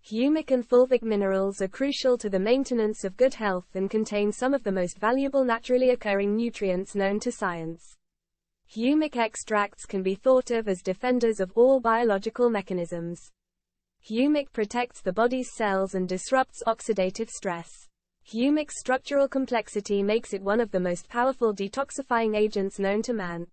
Humic and fulvic minerals are crucial to the maintenance of good health and contain some of the most valuable naturally occurring nutrients known to science. Humic extracts can be thought of as defenders of all biological mechanisms. Humic protects the body's cells and disrupts oxidative stress. Humic's structural complexity makes it one of the most powerful detoxifying agents known to man.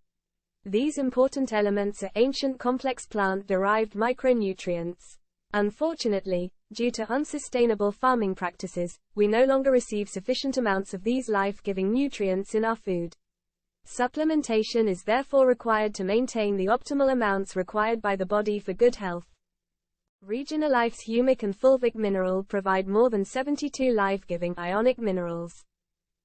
These important elements are ancient complex plant-derived micronutrients. Unfortunately, due to unsustainable farming practices, we no longer receive sufficient amounts of these life-giving nutrients in our food. Supplementation is therefore required to maintain the optimal amounts required by the body for good health. RegenaLife's humic and fulvic mineral provide more than 72 life-giving ionic minerals.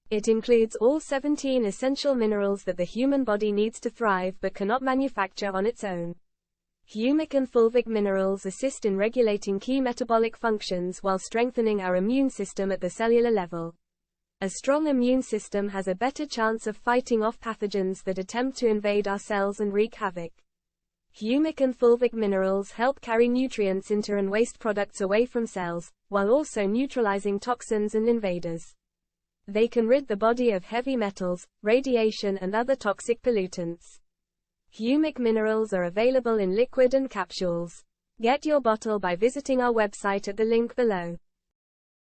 It includes all 17 essential minerals that the human body needs to thrive but cannot manufacture on its own. Humic and fulvic minerals assist in regulating key metabolic functions while strengthening our immune system at the cellular level. A strong immune system has a better chance of fighting off pathogens that attempt to invade our cells and wreak havoc. Humic and fulvic minerals help carry nutrients into and waste products away from cells, while also neutralizing toxins and invaders. They can rid the body of heavy metals, radiation and other toxic pollutants. Humic minerals are available in liquid and capsules. Get your bottle by visiting our website at the link below.